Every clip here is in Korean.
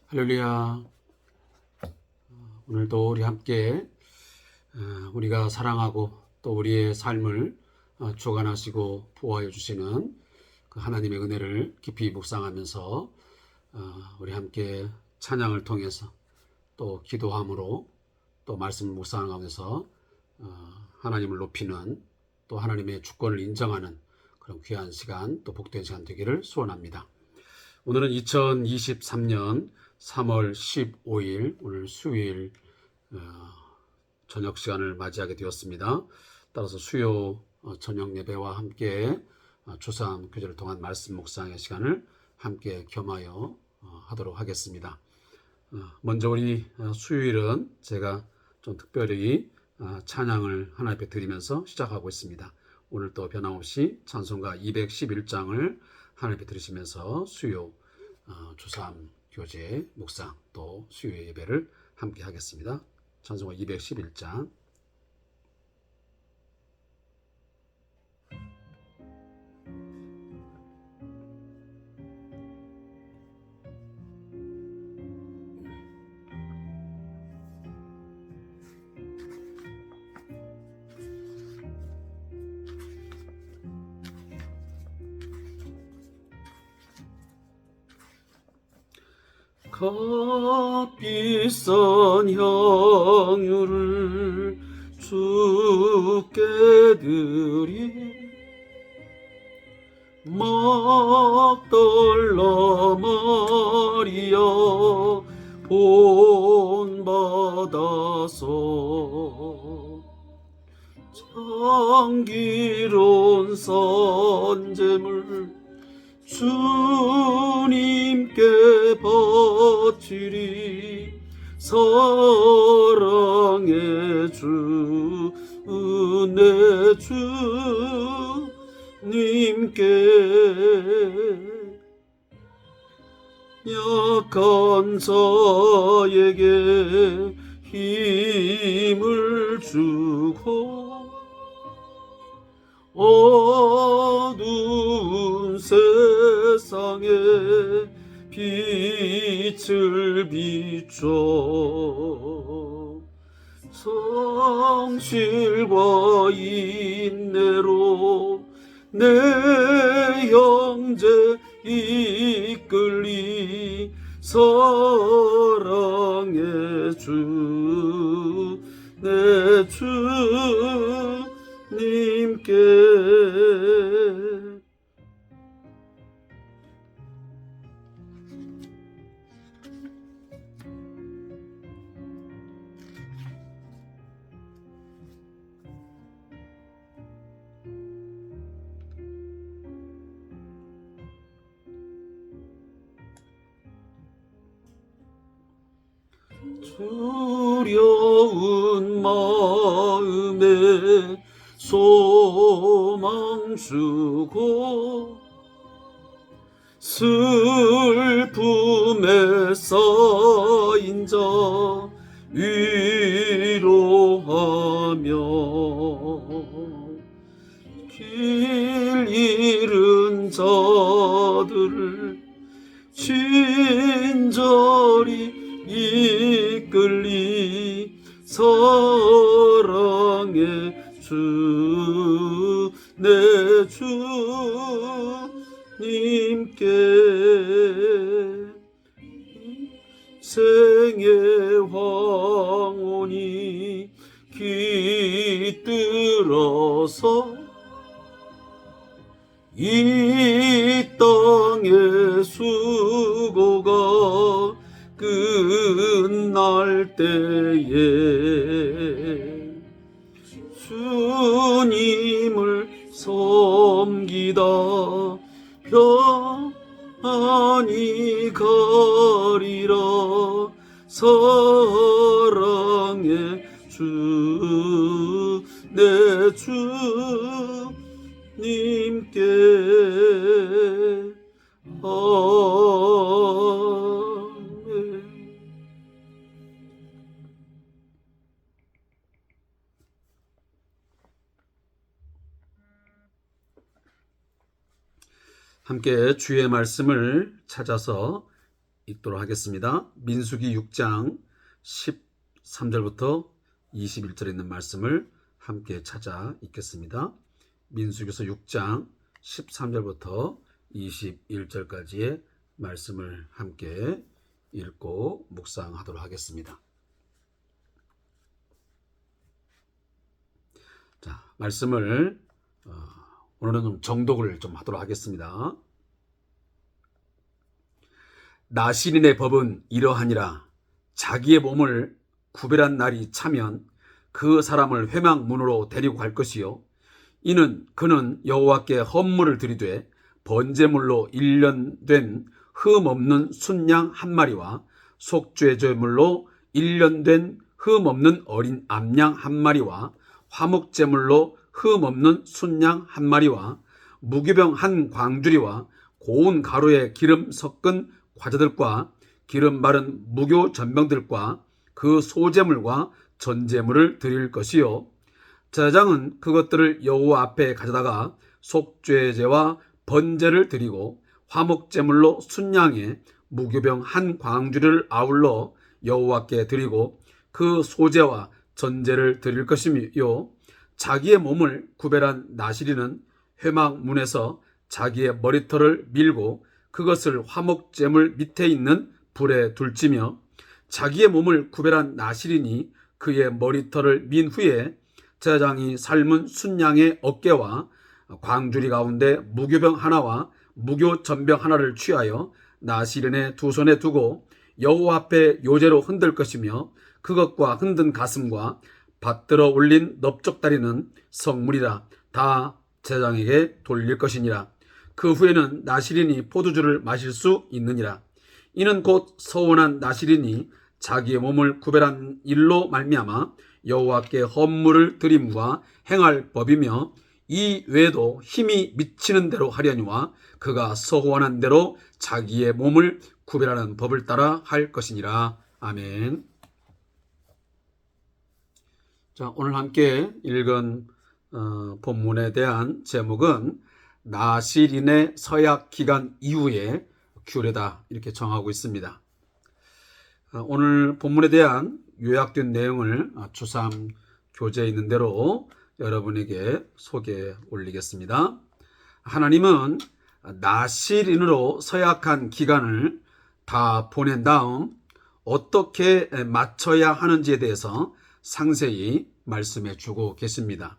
할렐루야. 오늘도 우리 함께 우리가 사랑하고 또 우리의 삶을 주관하시고 보호하여 주시는 그 하나님의 은혜를 깊이 묵상하면서 우리 함께 찬양을 통해서 또 기도함으로 또 말씀을 묵상하면서 하나님을 높이는 또 하나님의 주권을 인정하는 그런 귀한 시간 또 복된 시간 되기를 소원합니다. 오늘은 2023년 3월 15일 오늘 수요일 저녁 시간을 맞이하게 되었습니다. 따라서 수요 저녁 예배와 함께 주3 교제를 통한 말씀 묵상의 시간을 함께 겸하여 하도록 하겠습니다. 먼저 우리 수요일은 제가 좀 특별히 찬양을 하나님 앞에 드리면서 시작하고 있습니다. 오늘 또 변함없이 찬송가 211장을 하나님 앞에 들으시면서 수요 주3 교제 묵상 또 수요 예배를 함께 하겠습니다. 찬송가 211장. 값비싼 향유를 주께 드리 막달라 마리아 본받아서 장기로운 선제물 주님께 바치리 사랑의 주 은혜 주님께 약한 자에게 힘을 주고 어두운 세상에 빛을 비춰 성실과 인내로 내 형제 이끌리 사랑의 주 내 주님께 두려운 마음에 소망 주고 슬픔에 쌓인 자 위로하며 길 잃은 자들을 친절히 이끌리 사랑의 주 내 주님께 생의 황혼이 깃들어서 이 땅의 수고가 끝날 때에 주님을 섬기다 평안히 가리라 사랑의 주 내 주님께 함께 주의 말씀을 찾아서 읽도록 하겠습니다. 민수기 6장 13절부터 21절에 있는 말씀을 함께 찾아 읽겠습니다. 민수기서 6장 13절부터 21절까지의 말씀을 함께 읽고 묵상하도록 하겠습니다. 자, 말씀을 오늘은 좀 정독을 좀 하도록 하겠습니다. 나실인의 법은 이러하니라. 자기의 몸을 구별한 날이 차면 그 사람을 회막문으로 데리고 갈 것이요, 이는 그는 여호와께 헌물을 드리되 번제물로 1년 된 흠없는 순양 한 마리와 속죄 제물로 1년 된 흠없는 어린 암양 한 마리와 화목제물로 흠없는 순양 한 마리와 무교병 한 광주리와 고운 가루에 기름 섞은 과자들과 기름 바른 무교 전병들과 그 소제물과 전제물을 드릴 것이요, 제사장은 그것들을 여호와 앞에 가져다가 속죄제와 번제를 드리고 화목제물로 순양에 무교병 한 광주리를 아울러 여호와께 드리고 그 소제와 전제를 드릴 것이요, 자기의 몸을 구별한 나실인은 회막문에서 자기의 머리털을 밀고 그것을 화목제물 밑에 있는 불에 둘지며, 자기의 몸을 구별한 나실인이 그의 머리털을 민 후에 제사장이 삶은 순양의 어깨와 광주리 가운데 무교병 하나와 무교 전병 하나를 취하여 나실인의 두 손에 두고 여호와 앞에 요제로 흔들 것이며, 그것과 흔든 가슴과 받들어 올린 넓적다리는 성물이라 다 제사장에게 돌릴 것이니라. 그 후에는 나실인이 포도주를 마실 수 있느니라. 이는 곧 서원한 나실인이 자기의 몸을 구별한 일로 말미암아 여호와께 헌물을 드림과 행할 법이며, 이 외에도 힘이 미치는 대로 하려니와 그가 서원한 대로 자기의 몸을 구별하는 법을 따라 할 것이니라. 아멘. 자, 오늘 함께 읽은 본문에 대한 제목은 나실인의 서약 기간 이후의 규례다, 이렇게 정하고 있습니다. 오늘 본문에 대한 요약된 내용을 주삼 교재에 있는 대로 여러분에게 소개해 올리겠습니다. 하나님은 나실인으로 서약한 기간을 다 보낸 다음 어떻게 맞춰야 하는지에 대해서 상세히 말씀해 주고 계십니다.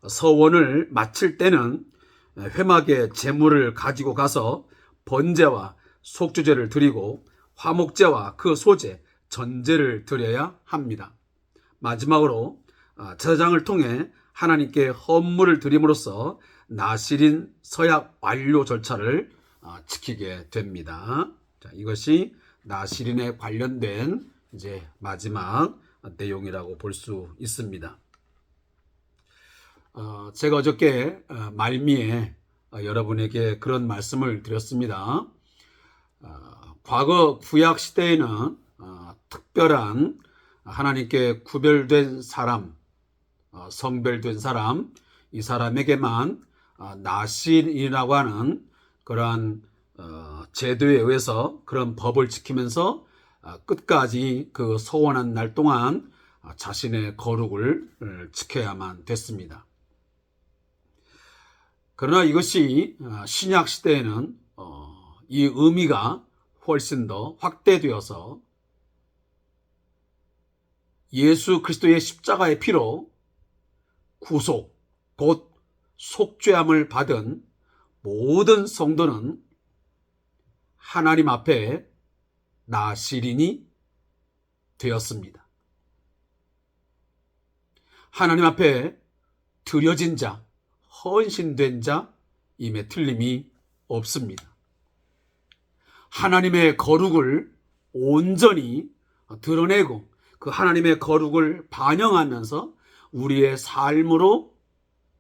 서원을 마칠 때는 회막에 제물을 가지고 가서 번제와 속죄제를 드리고 화목제와 그 소제, 전제를 드려야 합니다. 마지막으로 제사장을 통해 하나님께 헌물을 드림으로써 나실인 서약 완료 절차를 지키게 됩니다. 자, 이것이 나실인에 관련된 이제 마지막 내용이라고 볼 수 있습니다. 제가 어저께 말미에 여러분에게 그런 말씀을 드렸습니다. 과거 구약 시대에는 특별한 하나님께 구별된 사람, 성별된 사람, 이 사람에게만 나실이라고 하는 그러한 제도에 의해서 그런 법을 지키면서 끝까지 그 서원한 날 동안 자신의 거룩을 지켜야만 됐습니다. 그러나 이것이 신약 시대에는 이 의미가 훨씬 더 확대되어서 예수 그리스도의 십자가의 피로 구속, 곧 속죄함을 받은 모든 성도는 하나님 앞에 나실인이 되었습니다. 하나님 앞에 드려진 자, 헌신된 자임에 틀림이 없습니다. 하나님의 거룩을 온전히 드러내고 그 하나님의 거룩을 반영하면서 우리의 삶으로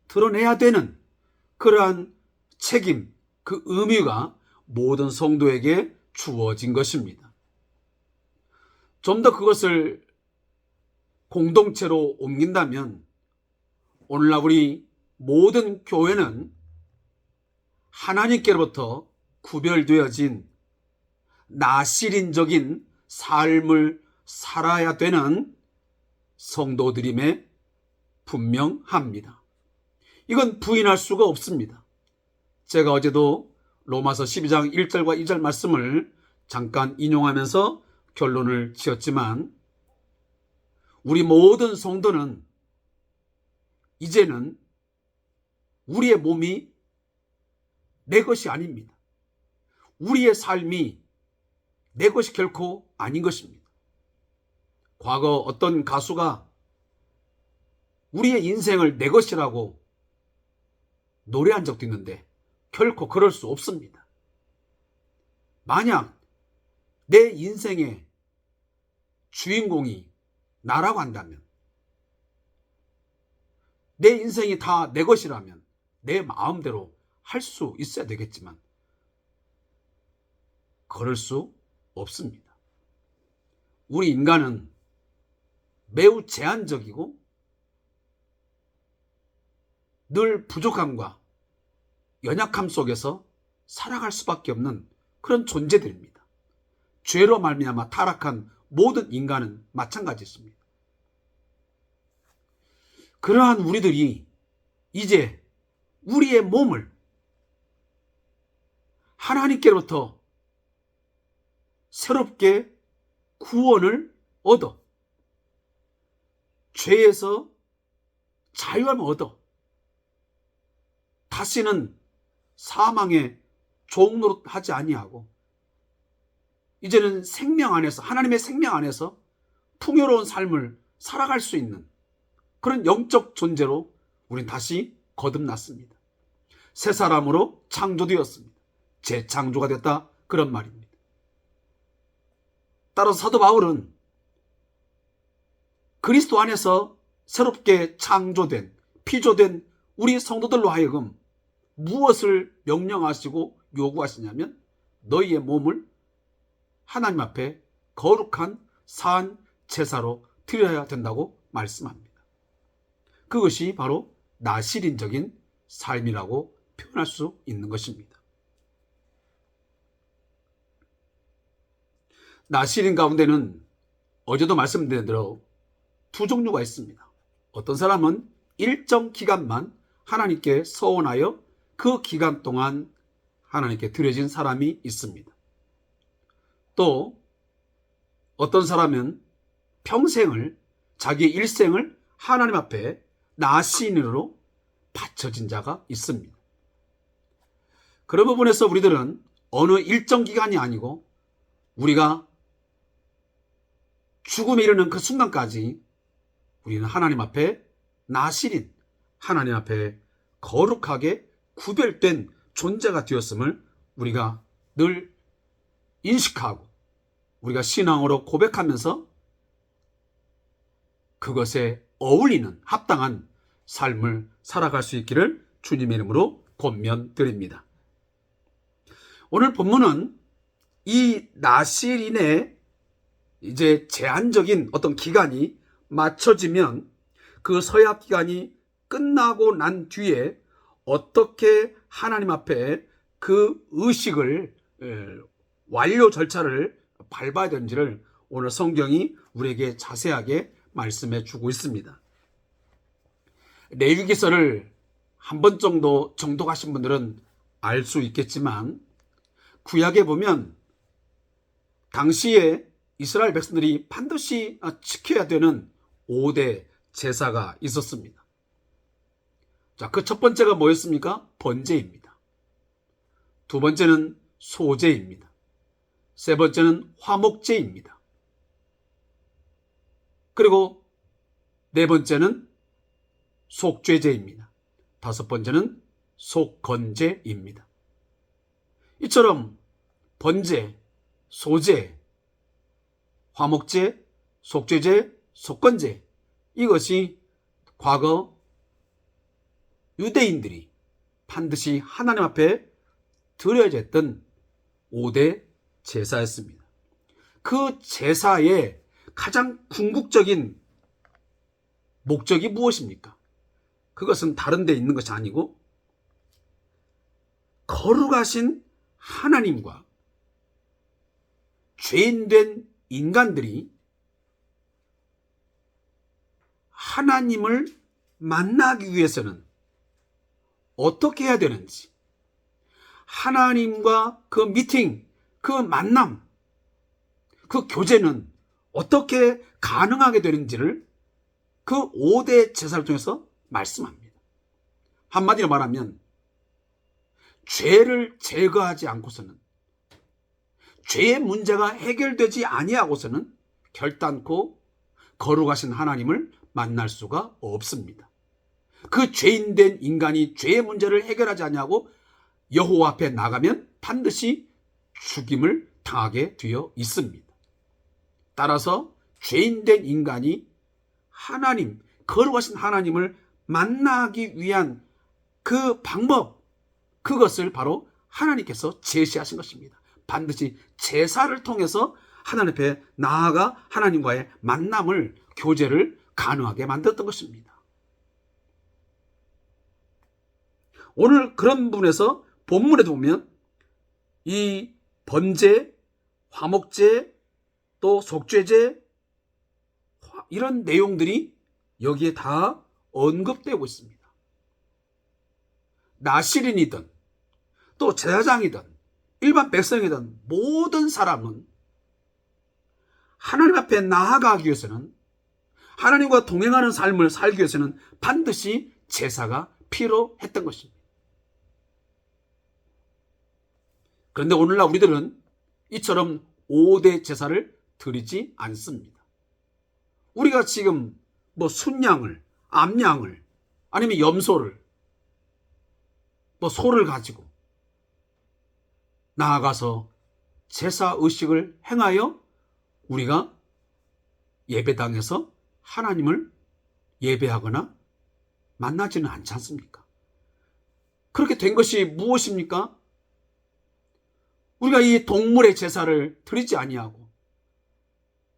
드러내야 되는 그러한 책임, 그 의미가 모든 성도에게 주어진 것입니다. 좀 더 그것을 공동체로 옮긴다면 오늘날 우리 모든 교회는 하나님께로부터 구별되어진 나시린적인 삶을 살아야 되는 성도들임에 분명합니다. 이건 부인할 수가 없습니다. 제가 어제도 로마서 12장 1절과 2절 말씀을 잠깐 인용하면서 결론을 지었지만 우리 모든 성도는 이제는 우리의 몸이 내 것이 아닙니다. 우리의 삶이 내 것이 결코 아닌 것입니다. 과거 어떤 가수가 우리의 인생을 내 것이라고 노래한 적도 있는데 결코 그럴 수 없습니다. 만약 내 인생의 주인공이 나라고 한다면, 내 인생이 다 내 것이라면 내 마음대로 할 수 있어야 되겠지만 그럴 수 없습니다. 우리 인간은 매우 제한적이고 늘 부족함과 연약함 속에서 살아갈 수밖에 없는 그런 존재들입니다. 죄로 말미암아 타락한 모든 인간은 마찬가지입니다. 그러한 우리들이 이제 우리의 몸을 하나님께로부터 새롭게 구원을 얻어 죄에서 자유함을 얻어 다시는 사망의 종노릇하지 아니하고 이제는 생명 안에서, 하나님의 생명 안에서 풍요로운 삶을 살아갈 수 있는 그런 영적 존재로 우린 다시 거듭났습니다. 새 사람으로 창조되었습니다. 재창조가 됐다, 그런 말입니다. 따라서 사도 바울은 그리스도 안에서 새롭게 창조된, 피조된 우리 성도들로 하여금 무엇을 명령하시고 요구하시냐면 너희의 몸을 하나님 앞에 거룩한 산 제사로 드려야 된다고 말씀합니다. 그것이 바로 나시린적인 삶이라고 표현할 수 있는 것입니다. 나시린 가운데는 어제도 말씀드린 대로 두 종류가 있습니다. 어떤 사람은 일정 기간만 하나님께 서원하여 그 기간 동안 하나님께 드려진 사람이 있습니다. 또 어떤 사람은 평생을, 자기의 일생을 하나님 앞에 나시린으로 바쳐진 자가 있습니다. 그런 부분에서 우리들은 어느 일정 기간이 아니고 우리가 죽음에 이르는 그 순간까지 우리는 하나님 앞에 나시린, 하나님 앞에 거룩하게 구별된 존재가 되었음을 우리가 늘 인식하고 우리가 신앙으로 고백하면서 그것에 어울리는 합당한 삶을 살아갈 수 있기를 주님의 이름으로 권면드립니다. 오늘 본문은 이 나시린의 이제 제한적인 어떤 기간이 맞춰지면 그 서약 기간이 끝나고 난 뒤에 어떻게 하나님 앞에 그 의식을 완료 절차를 밟아야 되는지를 오늘 성경이 우리에게 자세하게 말씀해 주고 있습니다. 레위기서를 한 번 정도 정독하신 분들은 알 수 있겠지만 구약에 보면 당시에 이스라엘 백성들이 반드시 지켜야 되는 5대 제사가 있었습니다. 자, 그 첫 번째가 뭐였습니까? 번제입니다. 두 번째는 소제입니다. 세 번째는 화목제입니다. 그리고 네 번째는 속죄제입니다. 다섯 번째는 속건제입니다. 이처럼 번제, 소제, 화목제, 속죄제, 속건제, 이것이 과거 유대인들이 반드시 하나님 앞에 드려야 했던 5대 제사였습니다. 그 제사의 가장 궁극적인 목적이 무엇입니까? 그것은 다른 데 있는 것이 아니고 거룩하신 하나님과 죄인된 인간들이 하나님을 만나기 위해서는 어떻게 해야 되는지, 하나님과 그 미팅, 그 만남, 그 교제는 어떻게 가능하게 되는지를 그 5대 제사를 통해서 말씀합니다. 한마디로 말하면 죄를 제거하지 않고서는, 죄의 문제가 해결되지 아니하고서는 결단코 거룩하신 하나님을 만날 수가 없습니다. 그 죄인된 인간이 죄의 문제를 해결하지 아니하고 여호와 앞에 나가면 반드시 죽임을 당하게 되어 있습니다. 따라서 죄인된 인간이 하나님, 거룩하신 하나님을 만나기 위한 그 방법, 그것을 바로 하나님께서 제시하신 것입니다. 반드시 제사를 통해서 하나님 앞에 나아가 하나님과의 만남을, 교제를 가능하게 만들었던 것입니다. 오늘 그런 부분에서 본문에도 보면 이 번제, 화목제, 또 속죄제, 이런 내용들이 여기에 다 언급되고 있습니다. 나실인이든 또 제사장이든 일반 백성이든 모든 사람은 하나님 앞에 나아가기 위해서는, 하나님과 동행하는 삶을 살기 위해서는 반드시 제사가 필요했던 것입니다. 그런데 오늘날 우리들은 이처럼 5대 제사를 드리지 않습니다. 우리가 지금 순양을, 암양을, 아니면 염소를, 소를 가지고 나아가서 제사 의식을 행하여 우리가 예배당에서 하나님을 예배하거나 만나지는 않지 않습니까? 그렇게 된 것이 무엇입니까? 우리가 이 동물의 제사를 드리지 아니하고,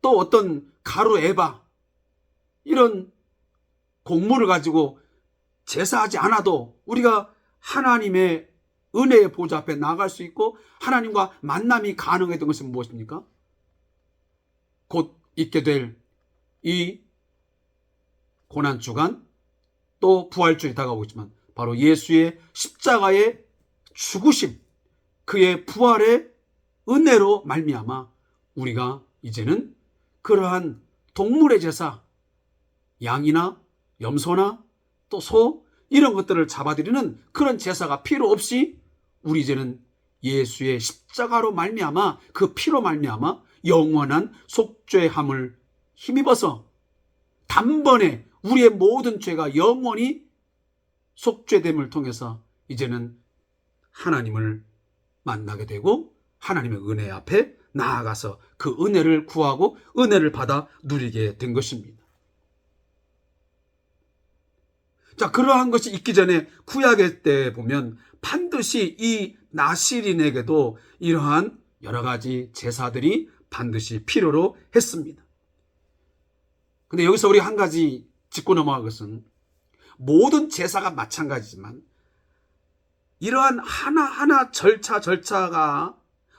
또 어떤 가루 에바, 이런 곡물을 가지고 제사하지 않아도 우리가 하나님의 은혜의 보좌 앞에 나아갈 수 있고 하나님과 만남이 가능했던 것은 무엇입니까? 곧 있게 될 이 고난주간, 또 부활주일이 다가오고 있지만 바로 예수의 십자가의 죽으심, 그의 부활의 은혜로 말미암아 우리가 이제는 그러한 동물의 제사, 양이나 염소나 또 소, 이런 것들을 잡아들이는 그런 제사가 필요 없이 우리 이제는 예수의 십자가로 말미암아, 그 피로 말미암아 영원한 속죄함을 힘입어서 단번에 우리의 모든 죄가 영원히 속죄됨을 통해서 이제는 하나님을 만나게 되고 하나님의 은혜 앞에 나아가서 그 은혜를 구하고 은혜를 받아 누리게 된 것입니다. 자, 그러한 것이 있기 전에 구약의 때 보면 반드시 이 나실인에게도 이러한 여러 가지 제사들이 반드시 필요로 했습니다. 근데 여기서 우리 한 가지 짚고 넘어갈 것은, 모든 제사가 마찬가지지만 이러한 하나하나 절차가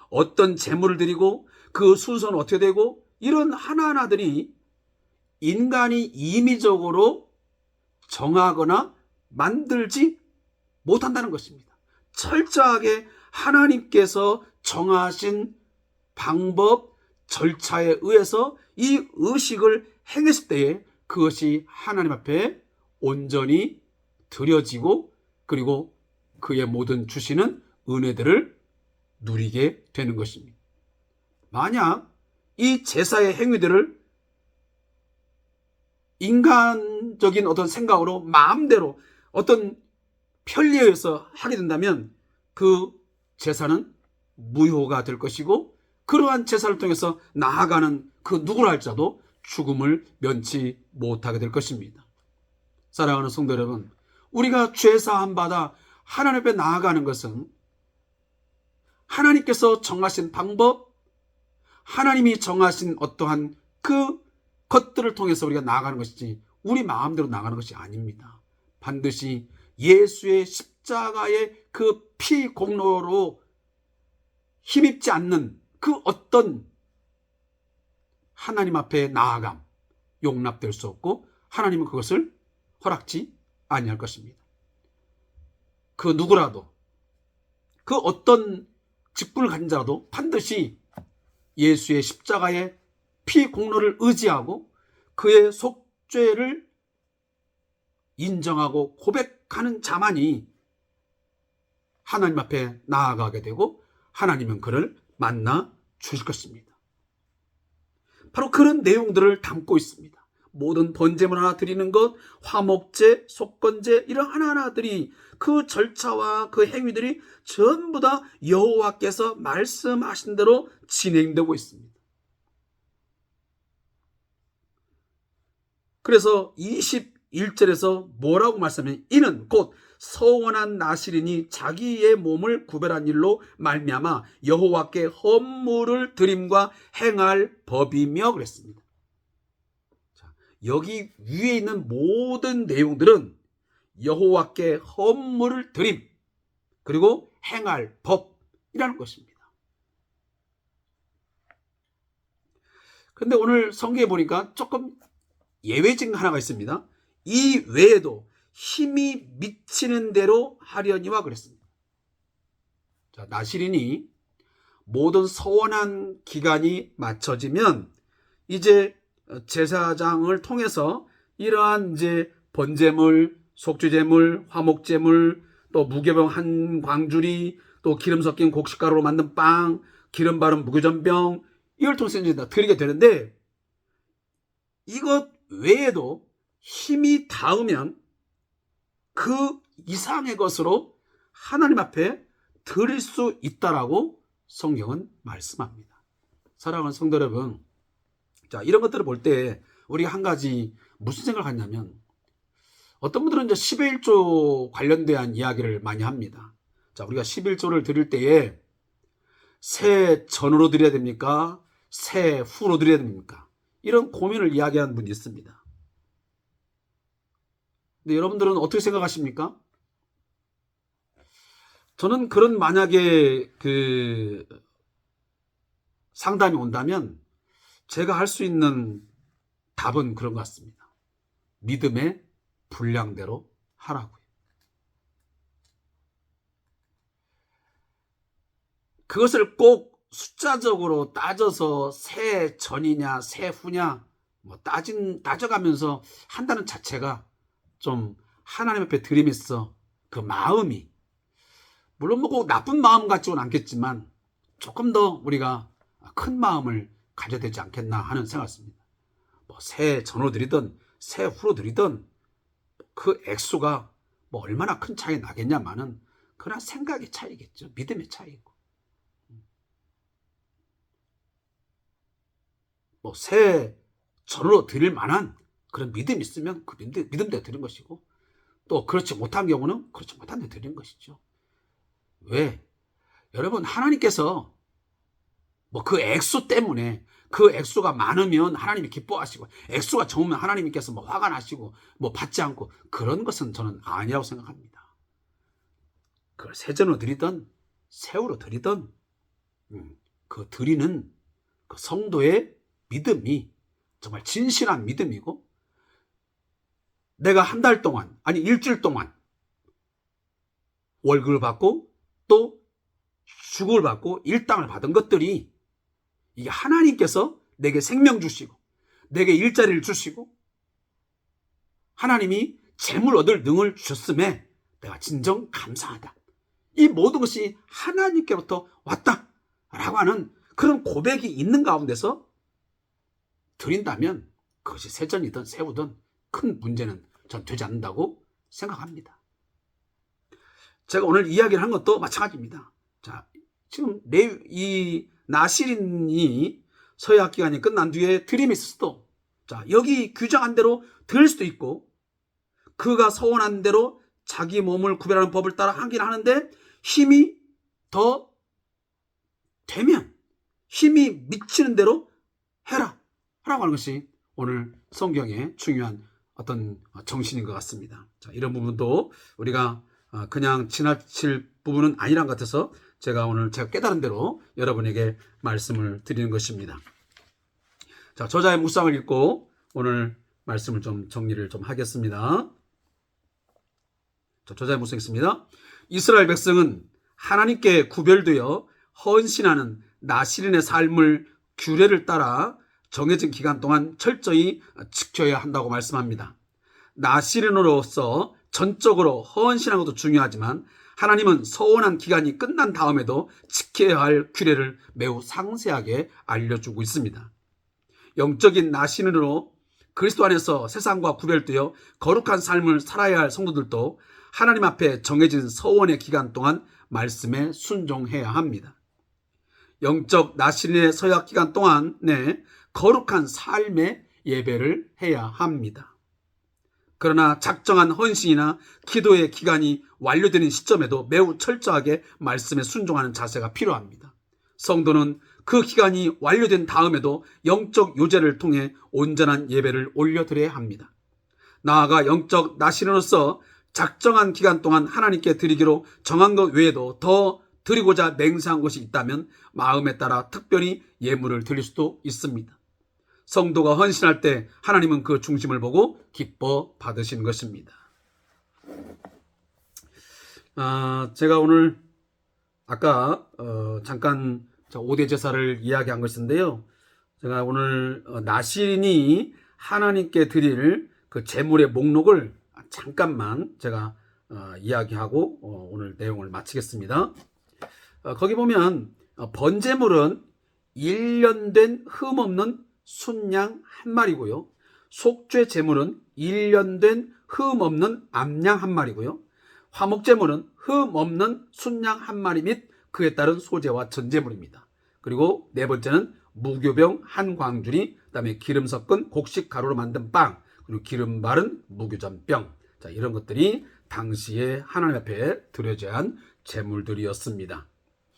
어떤 제물을 드리고 그 순서는 어떻게 되고, 이런 하나하나들이 인간이 임의적으로 정하거나 만들지 못한다는 것입니다. 철저하게 하나님께서 정하신 방법, 절차에 의해서 이 의식을 행했을 때에 그것이 하나님 앞에 온전히 드려지고, 그리고 그의 모든 주시는 은혜들을 누리게 되는 것입니다. 만약 이 제사의 행위들을 인간적인 어떤 생각으로 마음대로 어떤 편리에 의해서 하게 된다면 그 제사는 무효가 될 것이고, 그러한 제사를 통해서 나아가는 그 누구라 할지라도 죽음을 면치 못하게 될 것입니다. 사랑하는 성도 여러분, 우리가 죄사함 받아 하나님 앞에 나아가는 것은 하나님께서 정하신 방법, 하나님이 정하신 어떠한 그 것들을 통해서 우리가 나아가는 것이지 우리 마음대로 나가는 것이 아닙니다. 반드시 예수의 십자가의 그 피 공로로 힘입지 않는 그 어떤 하나님 앞에 나아감, 용납될 수 없고 하나님은 그것을 허락지 아니할 것입니다. 그 누구라도, 그 어떤 직분을 가진 자라도 반드시 예수의 십자가의 피 공로를 의지하고 그의 속죄를 인정하고 고백하는 자만이 하나님 앞에 나아가게 되고 하나님은 그를 만나 주실 것입니다. 바로 그런 내용들을 담고 있습니다. 모든 번제물 하나 드리는 것, 화목제, 속건제 이런 하나하나들이 그 절차와 그 행위들이 전부 다 여호와께서 말씀하신 대로 진행되고 있습니다. 그래서 21절에서 뭐라고 말씀하면 이는 곧 서원한 나실인이 자기의 몸을 구별한 일로 말미암아 여호와께 헌물을 드림과 행할 법이며 그랬습니다. 자, 여기 위에 있는 모든 내용들은 여호와께 헌물을 드림 그리고 행할 법이라는 것입니다. 그런데 오늘 성경에 보니까 조금 예외적 하나가 있습니다. 이 외에도 힘이 미치는 대로 하려니와 그랬습니다. 자, 나실인이 모든 서원한 기간이 맞춰지면 이제 제사장을 통해서 이러한 이제 번제물, 속죄제물, 화목제물, 또 무교병 한 광주리, 또 기름 섞인 곡식가루로 만든 빵, 기름 바른 무교전병 이걸 통해서 이제 드리게 되는데 이것 외에도 힘이 닿으면 그 이상의 것으로 하나님 앞에 드릴 수 있다라고 성경은 말씀합니다. 사랑하는 성도 여러분, 자, 이런 것들을 볼 때 우리가 한 가지 무슨 생각을 하냐면 어떤 분들은 이제 11조 관련된 이야기를 많이 합니다. 자, 우리가 11조를 드릴 때에 새 전으로 드려야 됩니까? 새 후로 드려야 됩니까? 이런 고민을 이야기하는 분이 있습니다. 근데 여러분들은 어떻게 생각하십니까? 저는 그런 만약에 그 상담이 온다면 제가 할 수 있는 답은 그런 것 같습니다. 믿음의 분량대로 하라고요. 그것을 꼭 숫자적으로 따져서 새 전이냐 새 후냐 뭐 따져가면서 한다는 자체가 좀 하나님 앞에 드리면서 그 마음이 물론 뭐 꼭 나쁜 마음 같지는 않겠지만 조금 더 우리가 큰 마음을 가져야 되지 않겠나 하는 생각을 했습니다. 뭐 새 전으로 드리든 새 후로 드리든 그 액수가 뭐 얼마나 큰 차이 나겠냐마는 그러나 생각의 차이겠죠. 믿음의 차이고. 뭐 새 전으로 드릴 만한 그런 믿음이 있으면 그 믿음대로 드린 것이고 또 그렇지 못한 경우는 그렇지 못한 데 드리는 것이죠. 왜? 여러분 하나님께서 뭐 그 액수 때문에 그 액수가 많으면 하나님이 기뻐하시고 액수가 적으면 하나님께서 뭐 화가 나시고 뭐 받지 않고 그런 것은 저는 아니라고 생각합니다. 그걸 세전으로 드리든 새우로 드리든 그 드리는 그 성도의 믿음이 정말 진실한 믿음이고 내가 한 달 동안 아니 일주일 동안 월급을 받고 또 주급을 받고 일당을 받은 것들이 이게 하나님께서 내게 생명 주시고 내게 일자리를 주시고 하나님이 재물 얻을 능을 주셨음에 내가 진정 감사하다. 이 모든 것이 하나님께로부터 왔다라고 하는 그런 고백이 있는 가운데서 드린다면 그것이 세전이든 새우든 큰 문제는 전 되지 않는다고 생각합니다. 제가 오늘 이야기를 한 것도 마찬가지입니다. 자, 지금 이 나실인이 서약 기간이 끝난 뒤에 드림이 있을 수도 자, 여기 규정한 대로 드릴 수도 있고 그가 서원한 대로 자기 몸을 구별하는 법을 따라 하긴 하는데 힘이 더 되면 힘이 미치는 대로 해라 라고 하는 것이 오늘 성경의 중요한 어떤 정신인 것 같습니다. 자, 이런 부분도 우리가 그냥 지나칠 부분은 아니란 것 같아서 제가 오늘 제가 깨달은 대로 여러분에게 말씀을 드리는 것입니다. 자, 저자의 묵상을 읽고 오늘 말씀을 좀 정리를 좀 하겠습니다. 자, 저자의 묵상 있습니다. 이스라엘 백성은 하나님께 구별되어 헌신하는 나시린의 삶을 규례를 따라 정해진 기간 동안 철저히 지켜야 한다고 말씀합니다. 나시린으로서 전적으로 헌신하는 것도 중요하지만 하나님은 서원한 기간이 끝난 다음에도 지켜야 할 규례를 매우 상세하게 알려주고 있습니다. 영적인 나시린으로 그리스도 안에서 세상과 구별되어 거룩한 삶을 살아야 할 성도들도 하나님 앞에 정해진 서원의 기간 동안 말씀에 순종해야 합니다. 영적 나시린의 서약 기간 동안에 거룩한 삶의 예배를 해야 합니다. 그러나 작정한 헌신이나 기도의 기간이 완료되는 시점에도 매우 철저하게 말씀에 순종하는 자세가 필요합니다. 성도는 그 기간이 완료된 다음에도 영적 요제를 통해 온전한 예배를 올려드려야 합니다. 나아가 영적 나시린으로서 작정한 기간 동안 하나님께 드리기로 정한 것 외에도 더 드리고자 맹세한 것이 있다면 마음에 따라 특별히 예물을 드릴 수도 있습니다. 성도가 헌신할 때 하나님은 그 중심을 보고 기뻐 받으시는 것입니다. 제가 오늘 아까 잠깐 5대 제사를 이야기한 것인데요. 제가 오늘 나시린이 하나님께 드릴 그 제물의 목록을 잠깐만 제가 이야기하고 오늘 내용을 마치겠습니다. 거기 보면 번제물은 1년 된 흠없는 순양 한 마리고요. 속죄 제물은 1년 된 흠없는 암양 한 마리고요. 화목제물은 흠없는 순양 한 마리 및 그에 따른 소제와 전제물입니다. 그리고 네 번째는 무교병 한 광주리, 그다음에 기름 섞은 곡식 가루로 만든 빵, 그리고 기름 바른 무교전병. 자, 이런 것들이 당시에 하나님 앞에 드려져야 한 제물들이었습니다.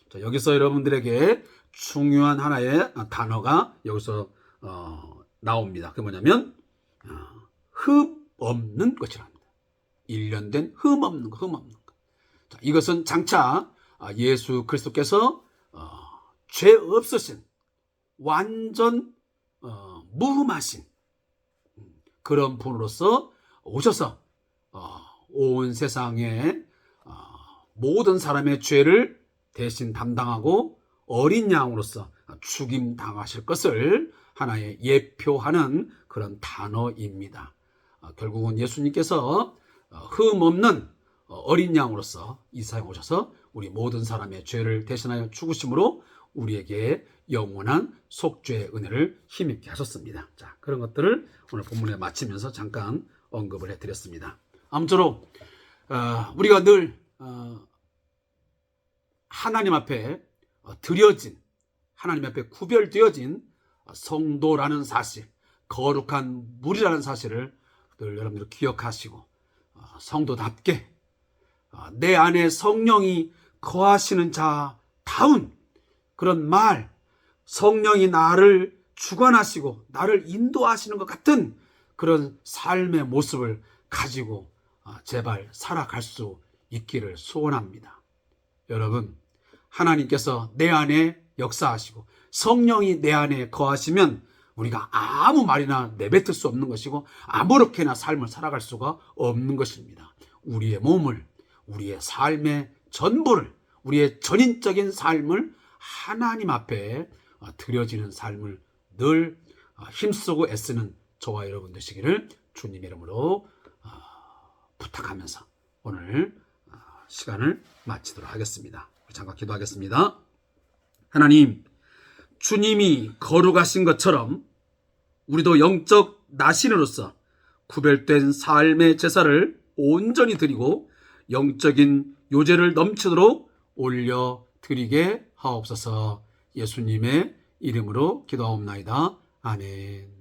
자, 여기서 여러분들에게 중요한 하나의 단어가 여기서 나옵니다. 그게 뭐냐면 흠 없는 것이랍니다. 1년 된 흠 없는 것, 흠 없는 것. 자, 이것은 장차 예수 그리스도께서 죄 없으신 완전 무흠하신 그런 분으로서 오셔서 온 세상의 모든 사람의 죄를 대신 담당하고 어린 양으로서 죽임 당하실 것을 하나의 예표하는 그런 단어입니다. 결국은 예수님께서 흠 없는 어린 양으로서 이 세상에 오셔서 우리 모든 사람의 죄를 대신하여 죽으심으로 우리에게 영원한 속죄의 은혜를 힘입게 하셨습니다. 자, 그런 것들을 오늘 본문에 마치면서 잠깐 언급을 해드렸습니다. 아무쪼록 우리가 늘 하나님 앞에 드려진, 하나님 앞에 구별되어진 성도라는 사실, 거룩한 무리라는 사실을 늘 여러분들 기억하시고 성도답게 내 안에 성령이 거하시는 자다운 그런 말, 성령이 나를 주관하시고 나를 인도하시는 것 같은 그런 삶의 모습을 가지고 제발 살아갈 수 있기를 소원합니다. 여러분, 하나님께서 내 안에 역사하시고 성령이 내 안에 거하시면 우리가 아무 말이나 내뱉을 수 없는 것이고 아무렇게나 삶을 살아갈 수가 없는 것입니다. 우리의 몸을, 우리의 삶의 전부를, 우리의 전인적인 삶을 하나님 앞에 드려지는 삶을 늘 힘쓰고 애쓰는 저와 여러분 되시기를 주님의 이름으로 부탁하면서 오늘 시간을 마치도록 하겠습니다. 잠깐 기도하겠습니다. 하나님, 주님이 거룩하신 것처럼 우리도 영적 나신으로서 구별된 삶의 제사를 온전히 드리고 영적인 요제를 넘치도록 올려드리게 하옵소서. 예수님의 이름으로 기도하옵나이다. 아멘.